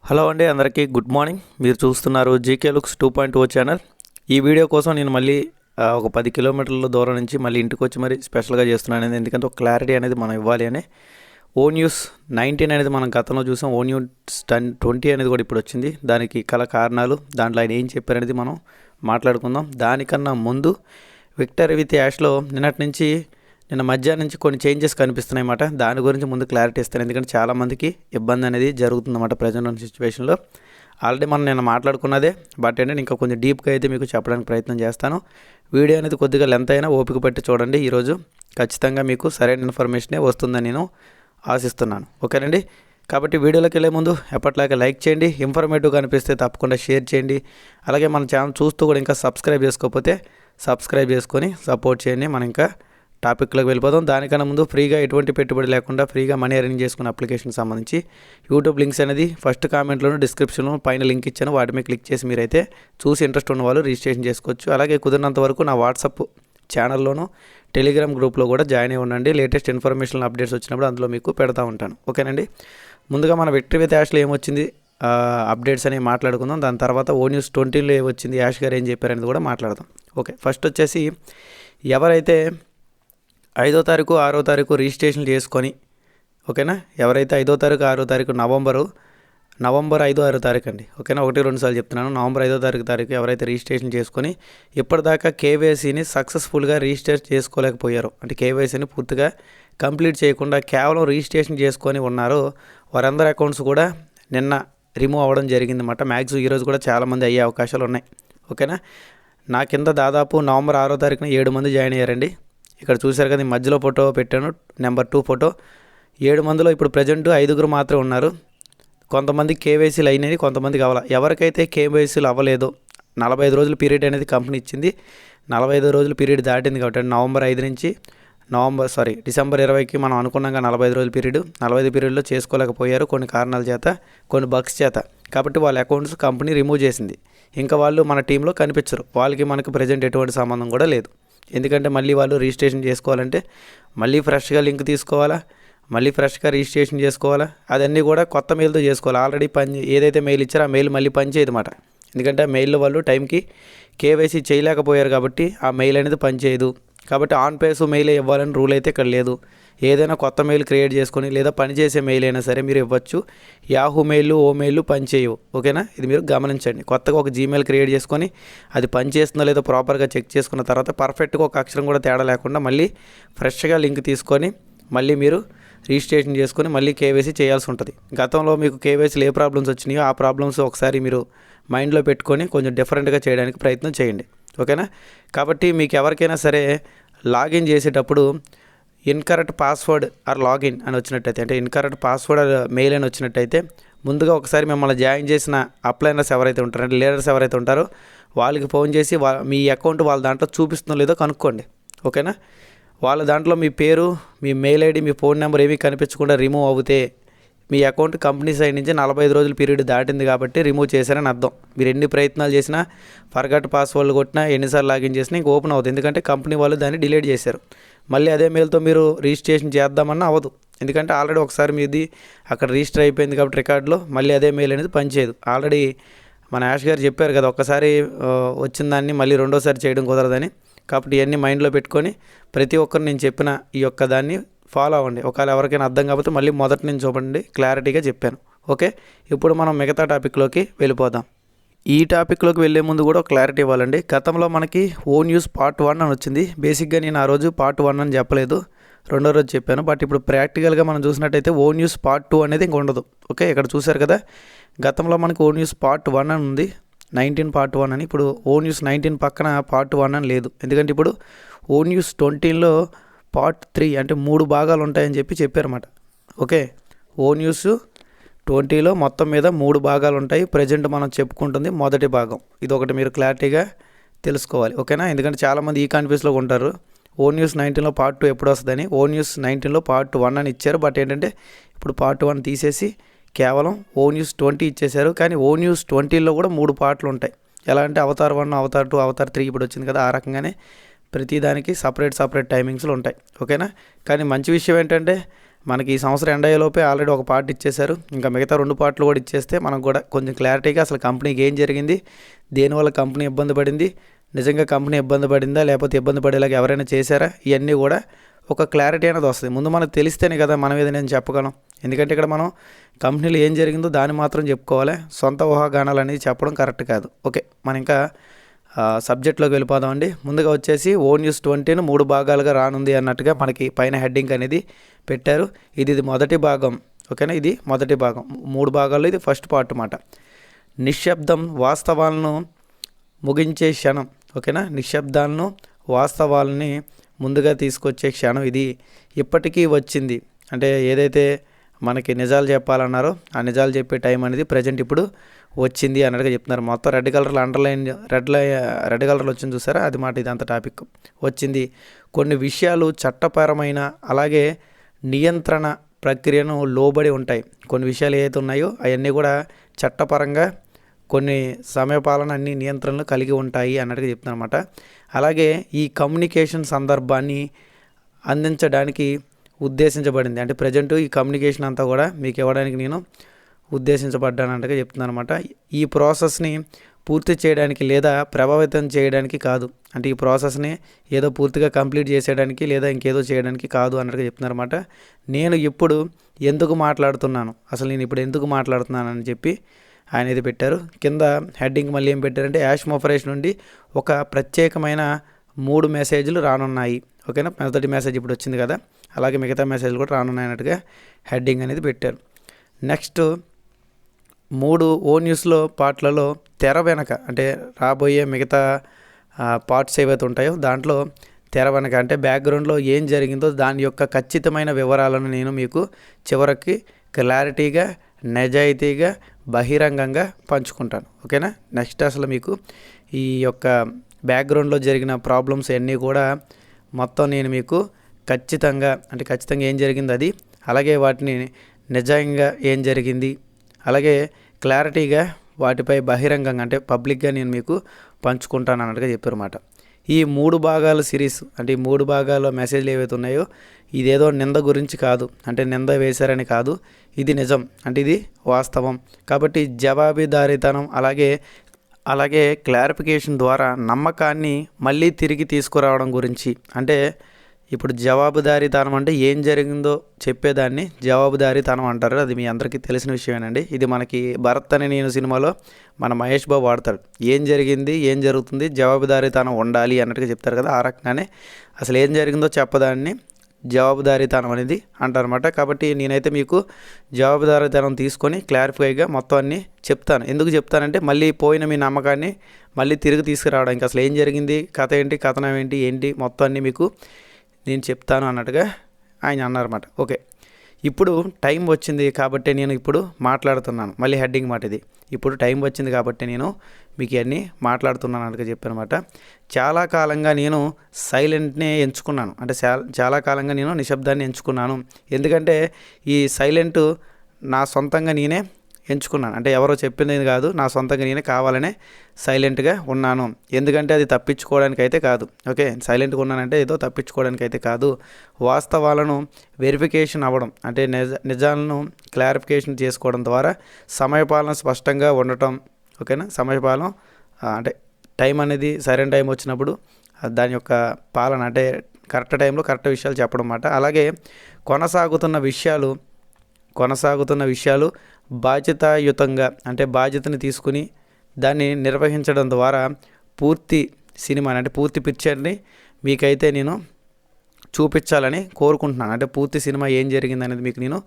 Hello అండి, అందరికీ good morning. మీరు చూస్తున్నారు జీకే లుక్స్ 2.0 ఛానల్. ఈ వీడియో కోసం నేను మళ్ళీ ఒక 10 కిలోమీటర్ల దూరం నుంచి మళ్ళీ ఇంటికి వచ్చి మరి స్పెషల్గా చేస్తున్నాను. ఎందుకంటే ఒక క్లారిటీ అనేది మనం ఇవ్వాలి అని. ఓ న్యూస్ 19 అనేది మనం గతంలో చూసాం. ఓ న్యూస్ 20 అనేది కూడా ఇప్పుడు వచ్చింది. దానికి కారణాలు, దాంట్లో ఆయన ఏం చెప్పారనేది మనం మాట్లాడుకుందాం. దానికన్నా ముందు విక్టర్ విత్ యాష్లో నిన్న మధ్యాహ్నం నుంచి కొన్ని చేంజెస్ కనిపిస్తున్నాయి అన్నమాట. దాని గురించి ముందు క్లారిటీ ఇస్తాను, ఎందుకంటే చాలామందికి ఇబ్బంది అనేది జరుగుతుందన్నమాట ప్రజెంట్ ఉన్న సిచ్యువేషన్లో. ఆల్రెడీ మనం నేను మాట్లాడుకున్నదే, బట్ ఏంటంటే ఇంకా కొంచెం డీప్గా అయితే మీకు చెప్పడానికి ప్రయత్నం చేస్తాను. వీడియో అనేది కొద్దిగా లెంత్ అయినా ఓపిక పట్టి చూడండి. ఈరోజు ఖచ్చితంగా మీకు సరైన ఇన్ఫర్మేషనే వస్తుందని నేను ఆశిస్తున్నాను. ఓకేనండి. కాబట్టి వీడియోలోకి వెళ్ళే ముందు ఎప్పటిలాగా లైక్ చేయండి, ఇన్ఫర్మేటివ్గా అనిపిస్తే తప్పకుండా షేర్ చేయండి. అలాగే మన ఛానల్ చూస్తూ కూడా ఇంకా సబ్స్క్రైబ్ చేసుకోకపోతే సబ్స్క్రైబ్ చేసుకొని సపోర్ట్ చేయండి. మనం ఇంకా టాపిక్లోకి వెళ్ళిపోదాం. దానికన్నా ముందు ఫ్రీగా ఎటువంటి పెట్టుబడి లేకుండా ఫ్రీగా మనీ ఎర్నింగ్ చేసుకునే అప్లికేషన్ సంబంధించి యూట్యూబ్ లింక్స్ అనేది ఫస్ట్ కామెంట్లోను డిస్క్రిప్షన్లో పైన లింక్ ఇచ్చాను. వాటి మీద క్లిక్ చేసి మీరైతే చూసి ఇంట్రెస్ట్ ఉన్న వాళ్ళు రిజిస్ట్రేషన్ చేసుకోవచ్చు. అలాగే కుదిరినంత వరకు నా వాట్సాప్ ఛానల్లోనూ టెలిగ్రామ్ గ్రూప్లో కూడా జాయిన్ అయి ఉండండి. లేటెస్ట్ ఇన్ఫర్మేషన్ అప్డేట్స్ వచ్చినప్పుడు అందులో మీకు పెడతా ఉంటాను. ఓకేనండి. ముందుగా మన విక్టరీ విత్ యాష్లో ఏమొచ్చింది అప్డేట్స్ అనేవి మాట్లాడుకుందాం. దాని తర్వాత ఓ న్యూస్ 20లో ఏమొచ్చింది, యాష్ గారు ఏం చెప్పారనేది కూడా మాట్లాడదాం. ఓకే, ఫస్ట్ వచ్చేసి ఎవరైతే 5వ తారీఖు 6వ తారీఖు రిజిస్ట్రేషన్ చేసుకొని, ఓకేనా, ఎవరైతే 5వ తారీఖు 6వ తారీఖు నవంబర్ 5, 6 తారీఖు అండి, ఓకేనా, 1-2 సార్లు చెప్తున్నాను. నవంబర్ 5వ తారీఖు ఎవరైతే రిజిస్ట్రేషన్ చేసుకొని ఇప్పటిదాకా కేవైసీని సక్సెస్ఫుల్గా రిజిస్టర్ చేసుకోలేకపోయారో, అంటే కేవైసీని పూర్తిగా కంప్లీట్ చేయకుండా కేవలం రిజిస్ట్రేషన్ చేసుకొని ఉన్నారో వారందరి అకౌంట్స్ కూడా నిన్న రిమూవ్ అవ్వడం జరిగిందన్నమాట. మ్యాక్సిమం ఈరోజు కూడా చాలామంది అయ్యే అవకాశాలు ఉన్నాయి. ఓకేనా. నా కింద దాదాపు నవంబర్ 6వ తారీఖున 7 మంది జాయిన్ అయ్యారండి. ఇక్కడ చూశారు కదా, మధ్యలో ఫోటో పెట్టాను, నెంబర్ 2 ఫోటో. 7 మందిలో ఇప్పుడు ప్రజెంట్ 5గురు మాత్రమే ఉన్నారు. కొంతమంది కేవైసీలు అయినాయి, కొంతమందికి అవ్వాలి. ఎవరికైతే కేవైసీలు అవ్వలేదో 45 రోజుల పీరియడ్ అనేది కంపెనీ ఇచ్చింది. 45 రోజుల పీరియడ్ దాటింది కాబట్టి నవంబర్ 5 నుంచి డిసెంబర్ 20కి మనం అనుకున్నాగా 45 రోజుల పీరియడ్. 45 పీరియడ్లో చేసుకోలేకపోయారు కొన్ని కారణాల చేత, కొన్ని బగ్స్ చేత. కాబట్టి వాళ్ళ అకౌంట్స్ కంపెనీ రిమూవ్ చేసింది. ఇంకా వాళ్ళు మన టీంలో కనిపించరు. వాళ్ళకి మనకు ప్రజెంట్ ఎటువంటి సంబంధం కూడా లేదు. ఎందుకంటే మళ్ళీ వాళ్ళు రిజిస్ట్రేషన్ చేసుకోవాలంటే మళ్ళీ ఫ్రెష్గా లింక్ తీసుకోవాలా, మళ్ళీ ఫ్రెష్గా రిజిస్ట్రేషన్ చేసుకోవాలా, అదన్నీ కూడా కొత్త మెయిల్తో చేసుకోవాలి. ఆల్రెడీ ఏదైతే మెయిల్ ఇచ్చారో ఆ మెయిల్ మళ్ళీ పనిచేయదు అన్నమాట. ఎందుకంటే ఆ మెయిల్లో వాళ్ళు టైంకి కేవైసీ చేయలేకపోయారు కాబట్టి ఆ మెయిల్ అనేది పనిచేయదు. కాబట్టి ఆన్ పేస్ మెయిల్ ఇవ్వాలని రూల్ అయితే ఇక్కడ లేదు. ఏదైనా కొత్త మెయిల్ క్రియేట్ చేసుకొని లేదా పనిచేసే మెయిల్ అయినా సరే మీరు ఇవ్వచ్చు. యాహూ మెయిల్, ఓ మెయిల్ పనిచేయవు. ఓకేనా, ఇది మీరు గమనించండి. కొత్తగా ఒక జీమెయిల్ క్రియేట్ చేసుకొని అది పనిచేస్తుందో లేదో ప్రాపర్గా చెక్ చేసుకున్న తర్వాత పర్ఫెక్ట్గా ఒక అక్షరం కూడా తేడా లేకుండా మళ్ళీ ఫ్రెష్గా లింక్ తీసుకొని మళ్ళీ మీరు రిజిస్ట్రేషన్ చేసుకొని మళ్ళీ కేవైసీ చేయాల్సి ఉంటుంది. గతంలో మీకు కేవైసీలు ఏ ప్రాబ్లమ్స్ వచ్చినాయో ఆ ప్రాబ్లమ్స్ ఒకసారి మీరు మైండ్లో పెట్టుకొని కొంచెం డిఫరెంట్గా చేయడానికి ప్రయత్నం చేయండి. ఓకేనా. కాబట్టి మీకు ఎవరికైనా సరే లాగిన్ చేసేటప్పుడు ఇన్కరెక్ట్ పాస్వర్డ్ ఆర్ లాగిన్ అని వచ్చినట్టయితే, అంటే ఇన్కరెక్ట్ పాస్వర్డ్ మెయిల్ అని వచ్చినట్టయితే ముందుగా ఒకసారి మిమ్మల్ని జాయిన్ చేసిన అప్లైనర్స్ ఎవరైతే ఉంటారో, అంటే లీడర్స్ ఎవరైతే ఉంటారో వాళ్ళకి ఫోన్ చేసి మీ అకౌంట్ వాళ్ళ దాంట్లో చూపిస్తుందో లేదో కనుక్కోండి. ఓకేనా. వాళ్ళ దాంట్లో మీ పేరు, మీ మెయిల్ ఐడి, మీ ఫోన్ నెంబర్ ఏమీ కనిపించకుండా రిమూవ్ అవుతే మీ అకౌంట్ కంపెనీ సైడ్ నుంచి 45 రోజుల పీరియడ్ దాటింది కాబట్టి రిమూవ్ చేశారని అర్థం. మీరు ఎన్ని ప్రయత్నాలు చేసినా, ఫర్గట్ పాస్వర్డ్లు కొట్టినా, ఎన్నిసార్లు లాగిన్ చేసినా ఇంక ఓపెన్ అవుతుంది. ఎందుకంటే కంపెనీ వాళ్ళు దాన్ని డిలీట్ చేశారు. మళ్ళీ అదే మెయిల్తో మీరు రిజిస్ట్రేషన్ చేద్దామన్నా అవ్వదు. ఎందుకంటే ఆల్రెడీ ఒకసారి మీది అక్కడ రిజిస్టర్ అయిపోయింది కాబట్టి రికార్డులో మళ్ళీ అదే మెయిల్ అనేది పనిచేయదు. ఆల్రెడీ మన యాష్ గారు చెప్పారు కదా, ఒక్కసారి వచ్చిన దాన్ని మళ్ళీ రెండోసారి చేయడం కుదరదని. కాబట్టి ఇవన్నీ మైండ్లో పెట్టుకొని ప్రతి ఒక్కరు నేను చెప్పిన ఈ యొక్క దాన్ని ఫాలో అవ్వండి. ఒకవేళ ఎవరికైనా అర్థం కాకపోతే మళ్ళీ మొదటి నుంచి చూడండి, క్లారిటీగా చెప్పాను. ఓకే, ఇప్పుడు మనం మిగతా టాపిక్లోకి వెళ్ళిపోదాం. ఈ టాపిక్లోకి వెళ్ళే ముందు కూడా క్లారిటీ ఇవ్వాలండి. గతంలో మనకి ఓ న్యూస్ పార్ట్ 1 అని వచ్చింది. బేసిక్గా నేను ఆ రోజు పార్ట్ 1 అని చెప్పలేదు, రెండో రోజు చెప్పాను. బట్ ఇప్పుడు ప్రాక్టికల్గా మనం చూసినట్టయితే ఓ న్యూస్ పార్ట్ 2 అనేది ఇంక ఉండదు. ఓకే, ఇక్కడ చూశారు కదా, గతంలో మనకి ఓ న్యూస్ పార్ట్ 1 అని ఉంది, 19 పార్ట్ 1 అని. ఇప్పుడు ఓ న్యూస్ 19 పక్కన పార్ట్ 1 అని లేదు. ఎందుకంటే ఇప్పుడు ఓ న్యూస్ 20లో పార్ట్ 3 అంటే 3 భాగాలు ఉంటాయని చెప్పారన్నమాట. ఓకే, ఓ న్యూస్ 20లో మొత్తం మీద 3 భాగాలు ఉంటాయి. ప్రజెంట్ మనం చెప్పుకుంటుంది మొదటి భాగం. ఇది ఒకటి మీరు క్లారిటీగా తెలుసుకోవాలి. ఓకేనా. ఎందుకంటే చాలామంది ఈ కన్ఫ్యూజ్లో ఉంటారు. ఓ న్యూస్ 19లో పార్ట్ 2 ఎప్పుడు వస్తుందని. ఓ న్యూస్ 19లో పార్ట్ 1 అని ఇచ్చారు. బట్ ఏంటంటే ఇప్పుడు పార్ట్ 1 తీసేసి కేవలం ఓ న్యూస్ 20 ఇచ్చేశారు. కానీ ఓ న్యూస్ 20లో కూడా 3 పార్ట్లు ఉంటాయి. ఎలా అంటే అవతార్ 1, అవతార్ 2, అవతార్ 3 ఇప్పుడు వచ్చింది కదా, ఆ రకంగానే ప్రతిదానికి సపరేట్ టైమింగ్స్లు ఉంటాయి. ఓకేనా. కానీ మంచి విషయం ఏంటంటే మనకి ఈ సంవత్సరం ఎండ్ అయ్యేలోపే ఆల్రెడీ ఒక పార్ట్ ఇచ్చేశారు. ఇంకా మిగతా 2 పార్ట్లు కూడా ఇచ్చేస్తే మనకు కూడా కొంచెం క్లారిటీగా అసలు కంపెనీకి ఏం జరిగింది, దేనివల్ల కంపెనీ ఇబ్బంది పడింది, నిజంగా కంపెనీ ఇబ్బంది పడిందా లేకపోతే ఇబ్బంది పడేలాగా ఎవరైనా చేశారా, ఇవన్నీ కూడా ఒక క్లారిటీ అనేది వస్తుంది. ముందు మనకు తెలిస్తేనే కదా మనం ఏదైనా నేను చెప్పగలం. ఎందుకంటే ఇక్కడ మనం కంపెనీలో ఏం జరిగిందో దాన్ని మాత్రం చెప్పుకోవాలి, సొంత ఊహాగానాలు అనేది చెప్పడం కరెక్ట్ కాదు. ఓకే, మనం ఇంకా సబ్జెక్ట్లోకి వెళ్ళిపోదామండి. ముందుగా వచ్చేసి ONews20 3 భాగాలుగా రానుంది అన్నట్టుగా మనకి పైన హెడ్డింగ్ అనేది పెట్టారు. ఇది మొదటి భాగం. ఓకేనా, ఇది మొదటి భాగం. 3 భాగాల్లో ఇది ఫస్ట్ పార్ట్ అన్నమాట. నిశ్శబ్దం వాస్తవాలను ముగించే క్షణం. ఓకేనా, నిశ్శబ్దాలను వాస్తవాలని ముందుగా తీసుకొచ్చే క్షణం ఇది ఇప్పటికీ వచ్చింది. అంటే ఏదైతే మనకి నిజాలు చెప్పాలన్నారో ఆ నిజాలు చెప్పే టైం అనేది ప్రజెంట్ ఇప్పుడు వచ్చింది అన్నట్టుగా చెప్తున్నారు. మొత్తం రెడ్ కలర్లో అండర్లైన్ రెడ్ కలర్లో వచ్చింది చూసారా, అది మాట ఇదంత టాపిక్ వచ్చింది. కొన్ని విషయాలు చట్టపరమైన అలాగే నియంత్రణ ప్రక్రియను లోబడి ఉంటాయి. కొన్ని విషయాలు ఏవైతే ఉన్నాయో అవన్నీ కూడా చట్టపరంగా కొన్ని సమయపాలన అన్ని నియంత్రణలు కలిగి ఉంటాయి అన్నట్టుగా చెప్తున్నమాట. అలాగే ఈ కమ్యూనికేషన్ సందర్భాన్ని అందించడానికి ఉద్దేశించబడింది. అంటే ప్రజెంట్ ఈ కమ్యూనికేషన్ అంతా కూడా మీకు ఇవ్వడానికి నేను ఉద్దేశించబడ్డానంటగా చెప్తున్నాను అనమాట. ఈ ప్రాసెస్ని పూర్తి చేయడానికి లేదా ప్రభావితం చేయడానికి కాదు. అంటే ఈ ప్రాసెస్ని ఏదో పూర్తిగా కంప్లీట్ చేసేయడానికి లేదా ఇంకేదో చేయడానికి కాదు అన్నట్టుగా చెప్తున్నారన్నమాట. నేను ఇప్పుడు ఎందుకు మాట్లాడుతున్నాను, అసలు నేను ఇప్పుడు ఎందుకు మాట్లాడుతున్నాను అని చెప్పి ఆయన ఇది పెట్టారు. కింద హెడ్డింగ్ మళ్ళీ ఏం పెట్టారంటే యాష్ మొఫరేష్ నుండి ఒక ప్రత్యేకమైన 3 మెసేజ్లు రానున్నాయి. ఓకేనా, మొదటి మెసేజ్ ఇప్పుడు వచ్చింది కదా, అలాగే మిగతా మెసేజ్లు కూడా రానున్నాయి అన్నట్టుగా హెడ్డింగ్ అనేది పెట్టారు. నెక్స్ట్ 3 ONews పార్ట్లలో తెర వెనక అంటే రాబోయే మిగతా పార్ట్స్ ఏవైతే ఉంటాయో దాంట్లో తెర వెనక అంటే బ్యాక్గ్రౌండ్లో ఏం జరిగిందో దాని యొక్క ఖచ్చితమైన వివరాలను నేను మీకు చివరికి క్లారిటీగా నిజాయితీగా బహిరంగంగా పంచుకుంటాను. ఓకేనా, నెక్స్ట్ అసలు మీకు ఈ యొక్క బ్యాక్గ్రౌండ్లో జరిగిన ప్రాబ్లమ్స్ అన్నీ కూడా మొత్తం నేను మీకు ఖచ్చితంగా ఏం జరిగింది అది, అలాగే వాటిని నిజంగా ఏం జరిగింది, అలాగే క్లారిటీగా వాటిపై బహిరంగంగా అంటే పబ్లిక్గా నేను మీకు పంచుకుంటాను అన్నట్టుగా చెప్పారన్నమాట. ఈ 3 భాగాల సిరీస్ అంటే ఈ 3 భాగాల మెసేజ్లు ఏవైతే ఉన్నాయో ఇదేదో నింద గురించి కాదు, అంటే నింద వేశారని కాదు, ఇది నిజం, అంటే ఇది వాస్తవం. కాబట్టి జవాబుదారీతనం అలాగే క్లారిఫికేషన్ ద్వారా నమ్మకాన్ని మళ్ళీ తిరిగి తీసుకురావడం గురించి. అంటే ఇప్పుడు జవాబుదారీతనం అంటే ఏం జరిగిందో చెప్పేదాన్ని జవాబుదారీతనం అంటారు. అది మీ అందరికీ తెలిసిన విషయమేనండి. ఇది మనకి భరత్ అనే నేను సినిమాలో మన మహేష్ బాబు వాడతాడు. ఏం జరిగింది, ఏం జరుగుతుంది, జవాబుదారీతనం ఉండాలి అన్నట్టుగా చెప్తారు కదా, ఆ రకంగానే అసలు ఏం జరిగిందో చెప్పదాన్ని జవాబుదారీతనం అనేది అంటారన్నమాట. కాబట్టి నేనైతే మీకు జవాబుదారీతనం తీసుకొని క్లారిఫైగా మొత్తం అన్నీ చెప్తాను. ఎందుకు చెప్తానంటే మళ్ళీ పోయిన మీ నమ్మకాన్ని మళ్ళీ తిరిగి తీసుకురావడానికి, అసలు ఏం జరిగింది, కథ ఏంటి, కథనం ఏంటి మొత్తం అన్నీ మీకు నేను చెప్తాను అన్నట్టుగా ఆయన అన్నారన్నమాట. ఓకే, ఇప్పుడు టైం వచ్చింది కాబట్టి నేను ఇప్పుడు మాట్లాడుతున్నాను. మళ్ళీ హెడ్డింగ్ మాట ఇది, ఇప్పుడు టైం వచ్చింది కాబట్టి నేను మీకు ఇవన్నీ మాట్లాడుతున్నాను అన్నట్టుగా చెప్పానమాట. చాలా కాలంగా నేను సైలెంట్నే ఎంచుకున్నాను, అంటే చాలా కాలంగా నేను నిశ్శబ్దాన్ని ఎంచుకున్నాను. ఎందుకంటే ఈ సైలెంట్ నా సొంతంగా నేనే ఎంచుకున్నాను, అంటే ఎవరో చెప్పింది కాదు, నా సొంతంగా నేనే కావాలనే సైలెంట్గా ఉన్నాను. ఎందుకంటే అది తప్పించుకోవడానికి అయితే కాదు. ఓకే, సైలెంట్గా ఉన్నానంటే ఏదో తప్పించుకోవడానికి అయితే కాదు. వాస్తవాలను వెరిఫికేషన్ అవ్వడం అంటే నిజాలను క్లారిఫికేషన్ చేసుకోవడం ద్వారా సమయపాలన స్పష్టంగా ఉండటం. ఓకేనా, సమయపాలన అంటే టైం అనేది సరైన టైం వచ్చినప్పుడు దాని యొక్క పాలన అంటే కరెక్ట్ టైంలో కరెక్ట్ విషయాలు చెప్పడం అన్నమాట. అలాగే కొనసాగుతున్న విషయాలు బాధ్యతాయుతంగా అంటే బాధ్యతని తీసుకుని దాన్ని నిర్వహించడం ద్వారా పూర్తి సినిమాని అంటే పూర్తి పిక్చర్ని మీకైతే నేను చూపించాలని కోరుకుంటున్నాను. అంటే పూర్తి సినిమా ఏం జరిగింది అనేది మీకు నేను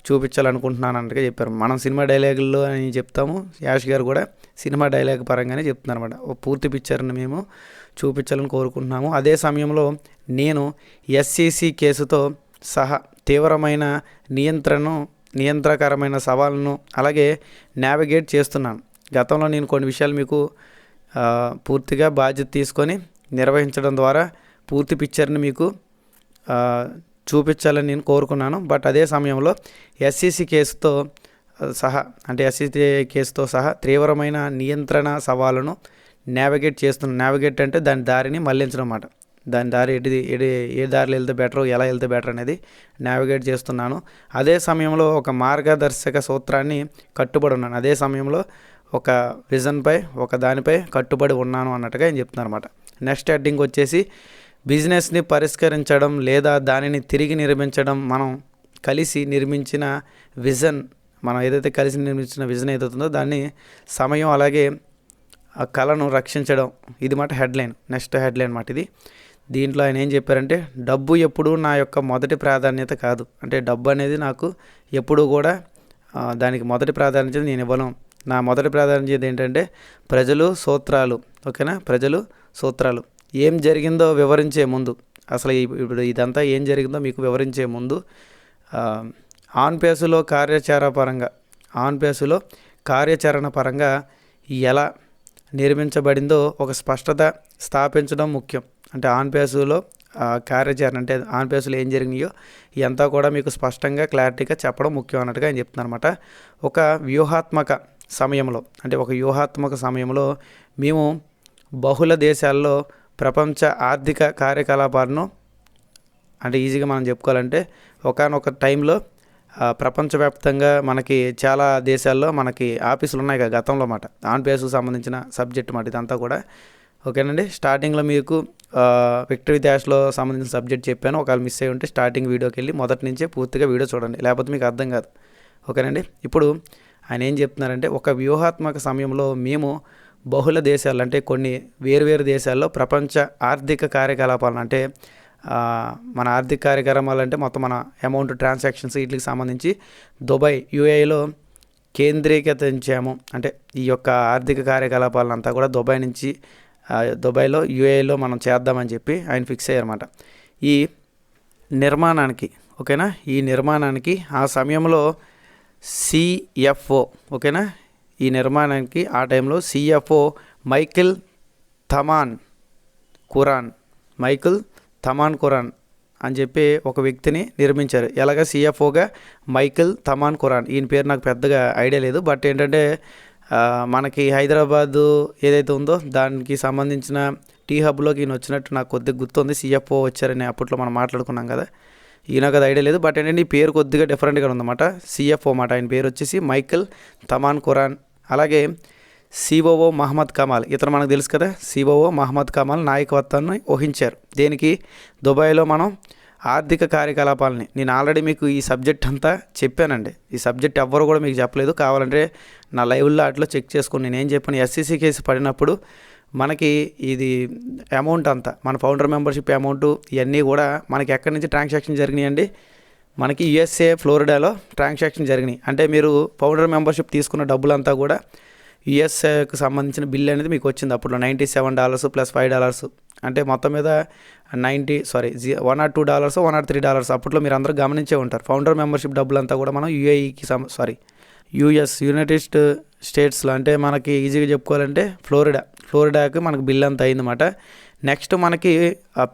చూపించాలనుకుంటున్నాను అన్నట్టుగా చెప్పారు. మనం సినిమా డైలాగుల్లో అని చెప్తాము, యాష్ గారు కూడా సినిమా డైలాగ్ పరంగానే చెప్తున్నారు అనమాట. పూర్తి పిక్చర్ని మేము చూపించాలని కోరుకుంటున్నాము. అదే సమయంలో నేను SEC కేసుతో సహా తీవ్రమైన నియంత్రకరమైన సవాళ్ళను అలాగే నావిగేట్ చేస్తున్నాను. గతంలో నేను కొన్ని విషయాలు మీకు పూర్తిగా బాధ్యత తీసుకొని నిర్వహించడం ద్వారా పూర్తి పిక్చర్ని మీకు చూపించాలని నేను కోరుకున్నాను. బట్ అదే సమయంలో SEC కేసుతో సహా అంటే SEC కేసుతో సహా తీవ్రమైన నియంత్రణ సవాళ్ళను నావిగేట్ అంటే దాని దారిని మళ్లించడం అన్నమాట. దాని దారి ఏ దారిలో వెళ్తే బెటర్, ఎలా వెళ్తే బెటర్ అనేది నావిగేట్ చేస్తున్నాను. అదే సమయంలో ఒక మార్గదర్శక సూత్రాన్ని కట్టుబడి ఉన్నాను. అదే సమయంలో ఒక విజన్పై, ఒక దానిపై కట్టుబడి ఉన్నాను అన్నట్టుగా ఆయన చెప్తున్నారు అనమాట. నెక్స్ట్ హెడ్డింగ్ వచ్చేసి బిజినెస్ని పరిష్కరించడం లేదా దానిని తిరిగి నిర్మించడం. మనం కలిసి నిర్మించిన విజన్, మనం ఏదైతే కలిసి నిర్మించిన విజన్ ఏదైతుందో దాన్ని సమయం అలాగే ఆ కళను రక్షించడం, ఇది మాట హెడ్లైన్. నెక్స్ట్ హెడ్లైన్ మాట ఇది. దీంట్లో ఆయన ఏం చెప్పారంటే, డబ్బు ఎప్పుడూ నా యొక్క మొదటి ప్రాధాన్యత కాదు. అంటే డబ్బు అనేది నాకు ఎప్పుడూ కూడా దానికి మొదటి ప్రాధాన్యత నేను ఇవ్వను. నా మొదటి ప్రాధాన్యత ఏంటంటే ప్రజలు, సూత్రాలు. ఓకేనా, ప్రజలు, సూత్రాలు. ఏం జరిగిందో వివరించే ముందు, అసలు ఇప్పుడు ఇదంతా ఏం జరిగిందో మీకు వివరించే ముందు ఆన్ పేసులో కార్యాచరణ పరంగా ఎలా నిర్మించబడిందో ఒక స్పష్టత స్థాపించడం ముఖ్యం. అంటే ఆన్ పేసులో కార్యాచరణ, అంటే ఆన్ పేసులో ఏం జరిగినాయో ఇదంతా కూడా మీకు స్పష్టంగా క్లారిటీగా చెప్పడం ముఖ్యం అన్నట్టుగా ఆయన చెప్తున్నారన్నమాట. ఒక వ్యూహాత్మక సమయంలో మేము బహుళ దేశాల్లో ప్రపంచ ఆర్థిక కార్యకలాపాలను, అంటే ఈజీగా మనం చెప్పుకోవాలంటే ఒకానొక టైంలో ప్రపంచవ్యాప్తంగా మనకి చాలా దేశాల్లో మనకి ఆఫీసులు ఉన్నాయి కదా గతంలో మాట. ఆన్ పేసుకు సంబంధించిన సబ్జెక్ట్ మాట ఇదంతా కూడా. ఓకేనండి, స్టార్టింగ్లో మీకు విక్టరీ డాష్లో సంబంధించిన సబ్జెక్ట్ చెప్పాను. ఒకవేళ మిస్ అయ్యి ఉంటే స్టార్టింగ్ వీడియోకి వెళ్ళి మొదటి నుంచే పూర్తిగా వీడియో చూడండి, లేకపోతే మీకు అర్థం కాదు. ఓకేనండి, ఇప్పుడు ఆయన ఏం చెప్తున్నారంటే, ఒక వ్యూహాత్మక సమయంలో మేము బహుళ దేశాలు, అంటే కొన్ని వేరువేరు దేశాల్లో ప్రపంచ ఆర్థిక కార్యకలాపాలను, అంటే మన ఆర్థిక కార్యక్రమాలు అంటే మొత్తం మన అమౌంట్ ట్రాన్సాక్షన్స్ వీటికి సంబంధించి దుబాయ్, యూఏఈలో కేంద్రీకరించాము. అంటే ఈ యొక్క ఆర్థిక కార్యకలాపాలను అంతా కూడా దుబాయ్లో యూఏఈలో మనం చేద్దామని చెప్పి ఆయన ఫిక్స్ అయ్యారన్నమాట. ఈ నిర్మాణానికి, ఓకేనా, ఈ నిర్మాణానికి ఆ సమయంలో సిఎఫ్ఓ, ఓకేనా, ఈ నిర్మాణానికి ఆ టైంలో సిఎఫ్ఓ మైకిల్ తమాన్ కురాన్ అని చెప్పి ఒక వ్యక్తిని నిర్మించారు. ఎలాగ సిఎఫ్ఓగా మైకిల్ తమాన్ కురాన్. ఈయన పేరు నాకు పెద్దగా ఐడియా లేదు. బట్ ఏంటంటే మనకి హైదరాబాదు ఏదైతే ఉందో దానికి సంబంధించిన టీ హబ్లోకి ఈయన వచ్చినట్టు నాకు కొద్దిగా గుర్తుంది. సిఎఫ్ఓ వచ్చారని అప్పట్లో మనం మాట్లాడుకున్నాం కదా. ఈయన కదా ఐడియా లేదు. బట్ ఏంటంటే ఈ పేరు కొద్దిగా డిఫరెంట్గా ఉందన్నమాట. సిఎఫ్ఓ మాట, ఆయన పేరు వచ్చేసి మైకిల్ తమాన్ కురాన్. అలాగే సిఓఓ మహమ్మద్ కమాల్, ఇతను మనకు తెలుసు కదా. సిఓఓ మహమ్మద్ కమాల్ నాయకత్వాన్ని వహించారు. దేనికి? దుబాయ్లో మనం ఆర్థిక కార్యకలాపాలని. నేను ఆల్రెడీ మీకు ఈ సబ్జెక్ట్ అంతా చెప్పానండి. ఈ సబ్జెక్ట్ ఎవ్వరు కూడా మీకు చెప్పలేదు. కావాలంటే నా లైవ్లో అట్లా చెక్ చేసుకుని నేనేం చెప్పాను, ఎస్సీసీ కేసు పడినప్పుడు మనకి ఇది అమౌంట్ అంతా, మన ఫౌండర్ మెంబర్షిప్ అమౌంట్ ఇవన్నీ కూడా మనకి ఎక్కడి నుంచి ట్రాన్సాక్షన్ జరిగినాయండి, మనకి యుఎస్ఏ ఫ్లోరిడాలో ట్రాన్సాక్షన్ జరిగినాయి. అంటే మీరు ఫౌండర్ మెంబర్షిప్ తీసుకున్న డబ్బులంతా కూడా యుఎస్ఏకి సంబంధించిన బిల్ అనేది మీకు వచ్చింది. అప్పుడు $97 ప్లస్ $5, అంటే మొత్తం మీద $102 $103 అప్పట్లో మీరు అందరూ గమనించే ఉంటారు. ఫౌండర్ మెంబర్షిప్ డబ్బులంతా కూడా మనం యుఏఈకి యునైటెడ్ స్టేట్స్లో, అంటే మనకి ఈజీగా చెప్పుకోవాలంటే ఫ్లోరిడాకి మనకు బిల్ అంతా అయిందన్నమాట. నెక్స్ట్ మనకి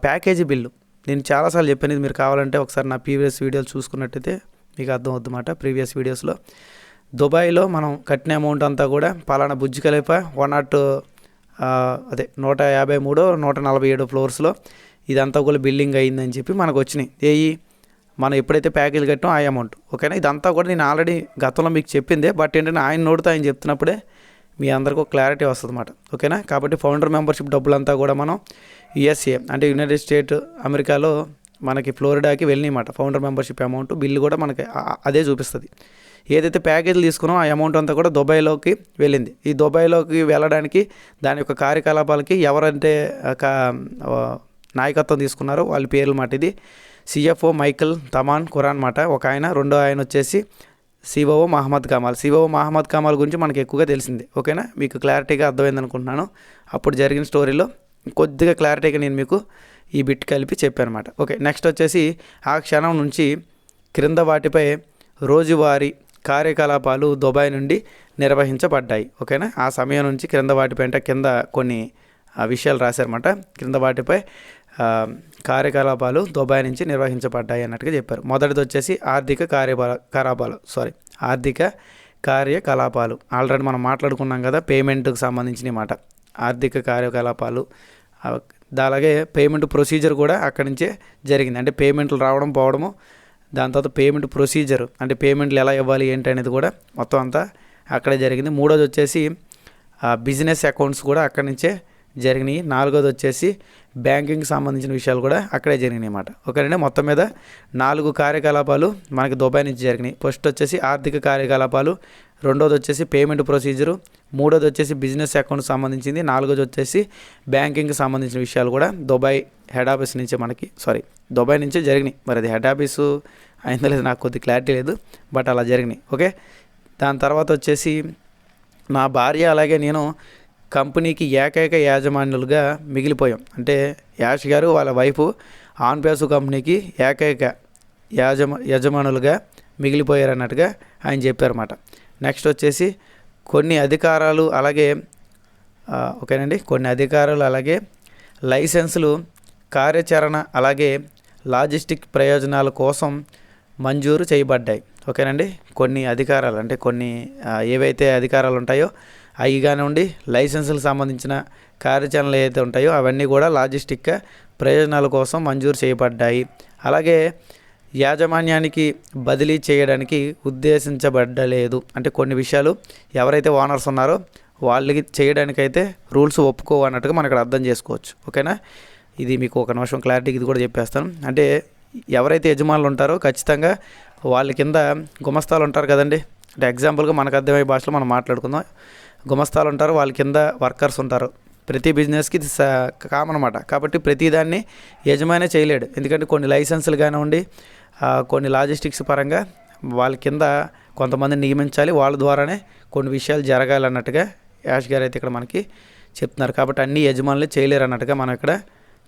ప్యాకేజీ బిల్లు, నేను చాలాసార్లు చెప్పాను. ఇది మీరు కావాలంటే ఒకసారి నా ప్రీవియస్ వీడియోలు చూసుకున్నట్టయితే మీకు అర్థం అవుతుందన్నమాట. ప్రీవియస్ వీడియోస్లో దుబాయ్లో మనం కట్టిన అమౌంట్ అంతా కూడా పలానా బుర్జ్ ఖలీఫా 153 147 ఫ్లోర్స్లో ఇదంతా కూడా బిల్డింగ్ అయ్యిందని చెప్పి మనకు వచ్చినాయి. మనం ఎప్పుడైతే ప్యాకేజ్ కట్టామో ఆ అమౌంట్. ఓకేనా, ఇదంతా కూడా నేను ఆల్రెడీ గతంలో మీకు చెప్పిందే. బట్ ఏంటంటే ఆయన నోటితో ఆయన చెప్తున్నప్పుడే మీ అందరికీ ఒక క్లారిటీ వస్తుంది అన్నమాట. ఓకేనా, కాబట్టి ఫౌండర్ మెంబర్షిప్ డబ్బులంతా కూడా మనం యుఎస్ఏ, అంటే యునైటెడ్ స్టేట్ అమెరికాలో మనకి ఫ్లోరిడాకి వెళ్ళినాయన్నమాట. ఫౌండర్ మెంబర్షిప్ అమౌంట్ బిల్లు కూడా మనకి అదే చూపిస్తుంది. ఏదైతే ప్యాకేజీలు తీసుకున్నామో ఆ అమౌంట్ అంతా కూడా దుబాయ్లోకి వెళ్ళింది. ఈ దుబాయ్లోకి వెళ్ళడానికి దాని యొక్క కార్యకలాపాలకి ఎవరంటే నాయకత్వం తీసుకున్నారో వాళ్ళ పేర్లు మాట. ఇది సిఎఫ్ఓ మైకిల్ తమాన్ కురాన్ మాట ఒక ఆయన. రెండో ఆయన వచ్చేసి సిఓఓ మహమ్మద్ కమాల్ గురించి మనకి ఎక్కువగా తెలిసింది. ఓకేనా, మీకు క్లారిటీగా అర్థమైంది అనుకుంటున్నాను. అప్పుడు జరిగిన స్టోరీలో కొద్దిగా క్లారిటీగా నేను మీకు ఈ బిట్ కలిపి చెప్పాను అనమాట. ఓకే, నెక్స్ట్ వచ్చేసి ఆ క్షణం నుంచి క్రింద వాటిపై రోజువారీ కార్యకలాపాలు దుబాయ్ నుండి నిర్వహించబడ్డాయి. ఓకేనా, ఆ సమయం నుంచి క్రింద వాటిపై, అంటే కింద కొన్ని విషయాలు రాశారన్నమాట. క్రింద వాటిపై కార్యకలాపాలు దుబాయ్ నుంచి నిర్వహించబడ్డాయి అన్నట్టుగా చెప్పారు. మొదటిది వచ్చేసి ఆర్థిక కార్యకలాపాలు. ఆల్రెడీ మనం మాట్లాడుకున్నాం కదా, పేమెంట్కి సంబంధించిన మాట. ఆర్థిక కార్యకలాపాలు అలాగే పేమెంట్ ప్రొసీజర్ కూడా అక్కడి నుంచే జరిగింది. అంటే పేమెంట్లు రావడం పోవడము, దాని తర్వాత పేమెంట్ ప్రొసీజర్ అంటే పేమెంట్లు ఎలా ఇవ్వాలి ఏంటి అనేది కూడా మొత్తం అంతా అక్కడే జరిగింది. మూడోది వచ్చేసి బిజినెస్ అకౌంట్స్ కూడా అక్కడి నుంచే జరిగినాయి. నాలుగోది వచ్చేసి బ్యాంకింగ్కి సంబంధించిన విషయాలు కూడా అక్కడే జరిగినాయి అన్నమాట. ఓకేనండి, మొత్తం మీద 4 కార్యకలాపాలు మనకి దుబాయ్ నుంచి జరిగినాయి. ఫస్ట్ వచ్చేసి ఆర్థిక కార్యకలాపాలు, రెండోది వచ్చేసి పేమెంట్ ప్రొసీజరు, మూడోది వచ్చేసి బిజినెస్ అకౌంట్కి సంబంధించింది, నాలుగోది వచ్చేసి బ్యాంకింగ్కి సంబంధించిన విషయాలు కూడా దుబాయ్ హెడ్ ఆఫీస్ నుంచే దుబాయ్ నుంచే జరిగినాయి. మరి అది హెడ్ ఆఫీసు అయిందో లేదు నాకు కొద్ది క్లారిటీ లేదు, బట్ అలా జరిగినాయి. ఓకే, దాని తర్వాత వచ్చేసి నా భార్య అలాగే నేను కంపెనీకి ఏకైక యాజమాన్యులుగా మిగిలిపోయాం. అంటే యాష్ గారు వాళ్ళ వైఫ్ ఆన్పేసు కంపెనీకి ఏకైక యజమానులుగా మిగిలిపోయారు అన్నట్టుగా ఆయన చెప్పారన్నమాట. నెక్స్ట్ వచ్చేసి కొన్ని అధికారాలు అలాగే లైసెన్సులు కార్యాచరణ అలాగే లాజిస్టిక్ ప్రయోజనాల కోసం మంజూరు చేయబడ్డాయి. ఓకేనండి, కొన్ని అధికారాలు అంటే కొన్ని ఏవైతే అధికారాలు ఉంటాయో అవి కానివ్వండి, లైసెన్సులకు సంబంధించిన కార్యాచరణలు ఏవైతే ఉంటాయో అవన్నీ కూడా లాజిస్టిక్ ప్రయోజనాల కోసం మంజూరు చేయబడ్డాయి. అలాగే యాజమాన్యానికి బదిలీ చేయడానికి ఉద్దేశించబడలేదు. అంటే కొన్ని విషయాలు ఎవరైతే ఓనర్స్ ఉన్నారో వాళ్ళకి చేయడానికైతే రూల్స్ ఒప్పుకోవన్నట్టుగా మనం ఇక్కడ అర్థం చేసుకోవచ్చు. ఓకేనా, ఇది మీకు ఒక నిమిషం క్లారిటీకి ఇది కూడా చెప్పేస్తాను. అంటే ఎవరైతే యజమానులు ఉంటారో ఖచ్చితంగా వాళ్ళ కింద గుమస్తాలు ఉంటారు కదండి. అంటే ఎగ్జాంపుల్గా మనకు అర్థమయ్యే భాషలో మనం మాట్లాడుకుందాం. గుమస్తాలు ఉంటారు, వాళ్ళ కింద వర్కర్స్ ఉంటారు. ప్రతి బిజినెస్కి ఇది కామన్ అన్నమాట. కాబట్టి ప్రతిదాన్ని యజమానే చేయలేడు. ఎందుకంటే కొన్ని లైసెన్సులు కానివ్వండి, కొన్ని లాజిస్టిక్స్ పరంగా వాళ్ళ కింద కొంతమందిని నియమించాలి, వాళ్ళ ద్వారానే కొన్ని విషయాలు జరగాలన్నట్టుగా యాష్ గారు అయితే ఇక్కడ మనకి చెప్తున్నారు. కాబట్టి అన్ని యజమానులు చేయలేరు అన్నట్టుగా మనం ఇక్కడ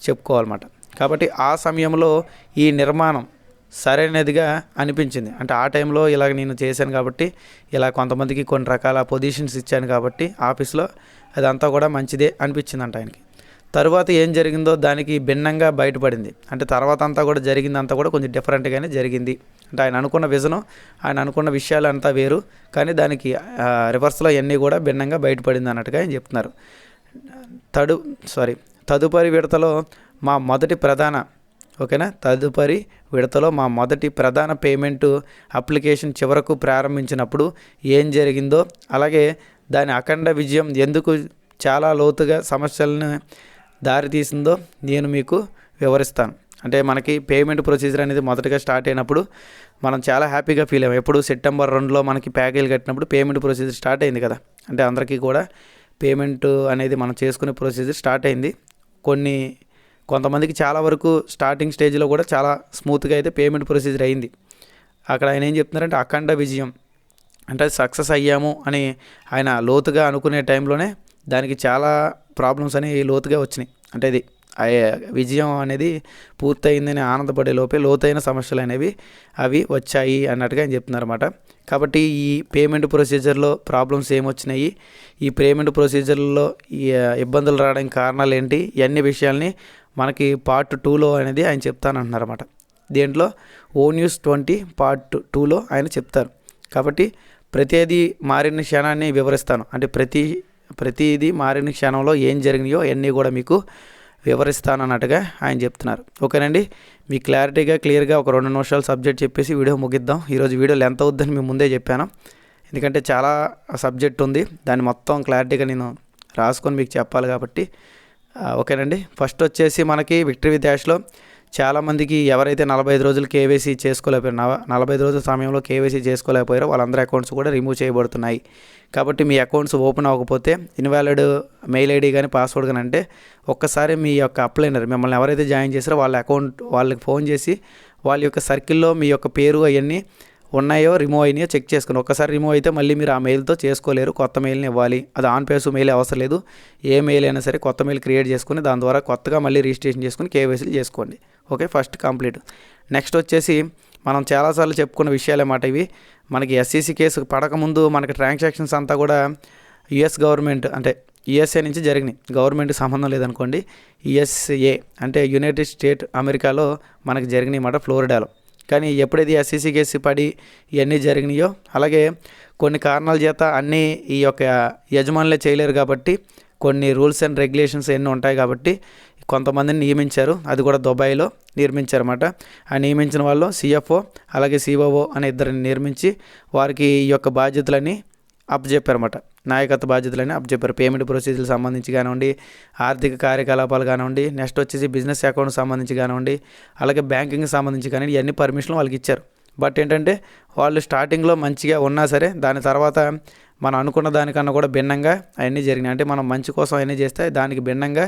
చెప్పుకోవాలన్నమాట. కాబట్టి ఆ సమయంలో ఈ నిర్మాణం సరైనదిగా అనిపించింది. అంటే ఆ టైంలో ఇలాగ నేను చేశాను కాబట్టి, ఇలా కొంతమందికి కొన్ని రకాల పొజిషన్స్ ఇచ్చాను కాబట్టి ఆఫీస్లో అదంతా కూడా మంచిదే అనిపించిందంట ఆయనకి. తరువాత ఏం జరిగిందో దానికి భిన్నంగా బయటపడింది. అంటే తర్వాత అంతా కూడా జరిగిందంతా కూడా కొంచెం డిఫరెంట్గానే జరిగింది. అంటే ఆయన అనుకున్న విజను, ఆయన అనుకున్న విషయాలు అంతా వేరు, కానీ దానికి రివర్స్లో అన్నీ కూడా భిన్నంగా బయటపడింది అన్నట్టుగా ఆయన చెప్తున్నారు. తదుపరి విడతలో మా మొదటి ప్రధాన పేమెంటు అప్లికేషన్ చివరకు ప్రారంభించినప్పుడు ఏం జరిగిందో, అలాగే దాని అఖండ విజయం ఎందుకు చాలా లోతుగా సమస్యలను దారితీసిందో నేను మీకు వివరిస్తాను. అంటే మనకి పేమెంట్ ప్రొసీజర్ అనేది మొదటగా స్టార్ట్ అయినప్పుడు మనం చాలా హ్యాపీగా ఫీల్ అయ్యాం. ఎప్పుడు సెప్టెంబర్ 2లో మనకి ప్యాకేజీలు కట్టినప్పుడు పేమెంట్ ప్రొసీజర్ స్టార్ట్ అయింది కదా. అంటే అందరికీ కూడా పేమెంట్ అనేది మనం చేసుకునే ప్రొసీజర్ స్టార్ట్ అయింది. కొంతమందికి చాలా వరకు స్టార్టింగ్ స్టేజ్లో కూడా చాలా స్మూత్గా అయితే పేమెంట్ ప్రొసీజర్ అయింది. అక్కడ ఆయన ఏం చెప్తున్నారంటే అఖండ విజయం, అంటే సక్సెస్ అయ్యాము అని ఆయన లోతుగా అనుకునే టైంలోనే దానికి చాలా ప్రాబ్లమ్స్ అనేవి లోతుగా వచ్చినాయి. అంటే ఇది విజయం అనేది పూర్తయిందని ఆనందపడే లోపే లోతైన సమస్యలు అనేవి అవి వచ్చాయి అన్నట్టుగా ఆయన చెప్తున్నారు అన్నమాట. కాబట్టి ఈ పేమెంట్ ప్రొసీజర్లో ప్రాబ్లమ్స్ ఏమొచ్చినాయి, ఈ పేమెంట్ ప్రొసీజర్లో ఈ ఇబ్బందులు రావడానికి కారణాలు ఏంటి, ఇవన్నీ విషయాల్ని మనకి పార్ట్ 2లో అనేది ఆయన చెప్తానంటున్నారు అన్నమాట. దీంట్లో ONews20 పార్ట్ 2లో ఆయన చెప్తారు. కాబట్టి ప్రతిదీ మారిన క్షణాన్ని వివరిస్తాను. అంటే ప్రతిదీ మారిన క్షణంలో ఏం జరిగినాయో అన్నీ కూడా మీకు వివరిస్తాను అన్నట్టుగా ఆయన చెప్తున్నారు. ఓకేనండి, మీ క్లారిటీగా క్లియర్గా ఒక 2 నిమిషాలు సబ్జెక్ట్ చెప్పేసి వీడియో ముగిద్దాం. ఈరోజు వీడియో లెంత్ అవుద్దని మేము ముందే చెప్పాను, ఎందుకంటే చాలా సబ్జెక్ట్ ఉంది, దాన్ని మొత్తం క్లారిటీగా నేను రాసుకొని మీకు చెప్పాలి కాబట్టి. ఓకేనండి, ఫస్ట్ వచ్చేసి మనకి విక్టరీ విత్ యాష్లో చాలామందికి ఎవరైతే 45 రోజులు కేవైసీ చేసుకోలేకపోయారు, 45 రోజుల సమయంలో కేవైసీ చేసుకోలేకపోయారో వాళ్ళందరి అకౌంట్స్ కూడా రిమూవ్ చేయబడుతున్నాయి. కాబట్టి మీ అకౌంట్స్ ఓపెన్ అవ్వకపోతే ఇన్వాలిడ్ మెయిల్ ఐడి కానీ పాస్వర్డ్ కానీ అంటే ఒక్కసారి మీ యొక్క అప్లైనర్ మిమ్మల్ని ఎవరైతే జాయిన్ చేశారో వాళ్ళకి ఫోన్ చేసి వాళ్ళ యొక్క సర్కిల్లో మీ యొక్క పేరు అవన్నీ ఉన్నాయో రిమూవ్ అయినాయో చెక్ చేసుకుని, ఒక్కసారి రిమూవ్ అయితే మళ్ళీ మీరు ఆ మెయిల్తో చేసుకోలేరు, కొత్త మెయిల్ని ఇవ్వాలి. అది ఆన్పేసు మెయిల్ అవసరం లేదు, ఏ మెయిల్ అయినా సరే కొత్త మెయిల్ క్రియేట్ చేసుకుని దాని ద్వారా కొత్తగా మళ్ళీ రిజిస్ట్రేషన్ చేసుకుని కేవైసీలు చేసుకోండి. Okay, first complete. నెక్స్ట్ వచ్చేసి మనం చాలాసార్లు చెప్పుకున్న విషయాలన్నమాట ఇవి. మనకి SEC కేసు పడకముందు మనకి ట్రాన్సాక్షన్స్ అంతా కూడా US గవర్నమెంట్ అంటే USA నుంచి జరిగినాయి, గవర్నమెంట్కి సంబంధం లేదనుకోండి. USA అంటే యునైటెడ్ స్టేట్ అమెరికాలో మనకి జరిగినాయి అన్నమాట, ఫ్లోరిడాలో. కానీ ఎప్పుడైతే SEC కేసు పడి ఇవన్నీ జరిగినాయో, అలాగే కొన్ని కారణాల చేత అన్నీ ఈ యొక్క యజమానులే చేయలేరు కాబట్టి కొన్ని రూల్స్ అండ్ రెగ్యులేషన్స్ ఎన్ని ఉంటాయి కాబట్టి కొంతమందిని నియమించారు. అది కూడా దుబాయ్లో నిర్మించారన్నమాట. ఆ నియమించిన వాళ్ళు CFO అలాగే COO అనే ఇద్దరిని నిర్మించి వారికి ఈ యొక్క బాధ్యతలన్నీ అప్పచెప్పారన్నమాట. నాయకత్వ బాధ్యతలని అప్పచెప్పారు. పేమెంట్ ప్రొసీజర్కి సంబంధించి కానివ్వండి, ఆర్థిక కార్యకలాపాలు కానివ్వండి, నెక్స్ట్ వచ్చేసి బిజినెస్ అకౌంట్కి సంబంధించి కానివ్వండి, అలాగే బ్యాంకింగ్కి సంబంధించి కానీ ఇవన్నీ పర్మిషన్లు వాళ్ళకి ఇచ్చారు. బట్ ఏంటంటే వాళ్ళు స్టార్టింగ్లో మంచిగా ఉన్నా సరే దాని తర్వాత మనం అనుకున్న దానికన్నా కూడా భిన్నంగా అవన్నీ జరిగినాయి. అంటే మనం మంచి కోసం అవన్నీ చేస్తే దానికి భిన్నంగా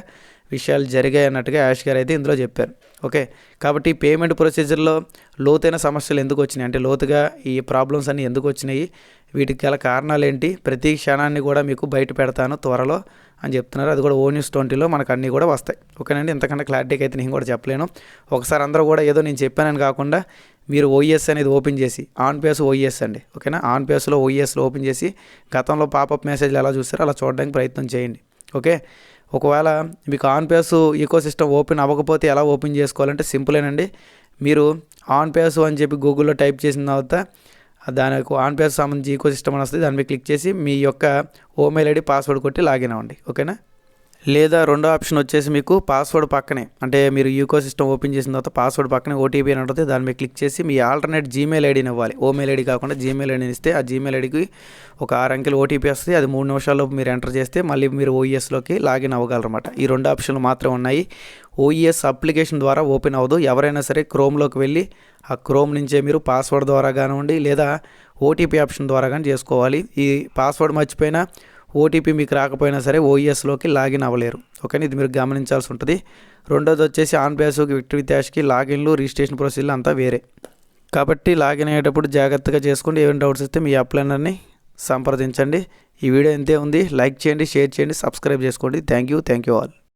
విషయాలు జరిగాయి అన్నట్టుగా యాష్ గారు అయితే ఇందులో చెప్పారు. ఓకే, కాబట్టి పేమెంట్ ప్రొసీజర్లో లోతైన సమస్యలు ఎందుకు వచ్చినాయి, అంటే లోతుగా ఈ ప్రాబ్లమ్స్ అన్నీ ఎందుకు వచ్చినాయి, వీటికి గల కారణాలు ఏంటి, ప్రతి క్షణాన్ని కూడా మీకు బయట పెడతాను త్వరలో అని చెప్తున్నారు. అది కూడా ONews20లో మనకు అన్నీ కూడా వస్తాయి. ఓకేనండి, ఇంతకన్నా క్లారిటీకి అయితే నేను కూడా చెప్పలేను. ఒకసారి అందరూ కూడా ఏదో నేను చెప్పానని కాకుండా మీరు OES అనేది ఓపెన్ చేసి ఆన్పేస్ OES అండి, ఓకేనా, ఆన్పేస్లో OESలో ఓపెన్ చేసి గతంలో పాపప్ మెసేజ్లు ఎలా చూస్తారో అలా చూడడానికి ప్రయత్నం చేయండి. ఓకే, ఒకవేళ మీకు ఆన్పేస్ ఈకోసిస్టమ్ ఓపెన్ అవ్వకపోతే ఎలా ఓపెన్ చేసుకోవాలంటే సింపులేనండి. మీరు ఆన్పేస్ అని చెప్పి గూగుల్లో టైప్ చేసిన తర్వాత దానికి ఆన్పేస్ సంబంధించి ఈకోసిస్టమ్ అని వస్తుంది. దాని మీద క్లిక్ చేసి మీ యొక్క ఈమెయిల్ ID పాస్వర్డ్ కొట్టి లాగిన్ అవ్వండి. ఓకేనా, లేదా రెండో ఆప్షన్ వచ్చేసి మీకు పాస్వర్డ్ పక్కనే, అంటే మీరు ఈకోసిస్టమ్ ఓపెన్ చేసిన తర్వాత పాస్వర్డ్ పక్కనే OTP అని ఉంటుంది. దాని మీద క్లిక్ చేసి మీ ఆల్టర్నేట్ జీమెయిల్ ఐడిని ఇవ్వాలి. ఈమెయిల్ ID కాకుండా జీమెయిల్ ఐడిని ఇస్తే ఆ జీమెయిల్ ఐడికి ఒక 6 అంకెలు OTP వస్తుంది. అది 3 నిమిషాల్లో మీరు ఎంటర్ చేస్తే మళ్ళీ మీరు OESలోకి లాగిన్ అవ్వగలరన్నమాట. ఈ 2 ఆప్షన్లు మాత్రమే ఉన్నాయి. OES అప్లికేషన్ ద్వారా ఓపెన్ అవ్వదు. ఎవరైనా సరే క్రోమ్లోకి వెళ్ళి ఆ క్రోమ్ నుంచే మీరు పాస్వర్డ్ ద్వారా కానివ్వండి లేదా OTP ఆప్షన్ ద్వారా కానీ చేసుకోవాలి. ఈ పాస్వర్డ్ మర్చిపోయినా OTP మీకు రాకపోయినా సరే OESలోకి లాగిన్ అవ్వలేరు. ఓకేనా, ఇది మీరు గమనించాల్సి ఉంటుంది. రెండోది వచ్చేసి ఆన్పేస్కి విక్టరీ విత్యాష్కి లాగిన్లు రిజిస్ట్రేషన్ ప్రొసీజర్లు అంతా వేరే. కాబట్టి లాగిన్ అయ్యేటప్పుడు జాగ్రత్తగా చేసుకోండి. ఏమైనా డౌట్స్ వస్తే మీ అప్లైనర్ని సంప్రదించండి. ఈ వీడియో ఇంతే ఉంది. లైక్ చేయండి, షేర్ చేయండి, సబ్స్క్రైబ్ చేసుకోండి. Thank you all.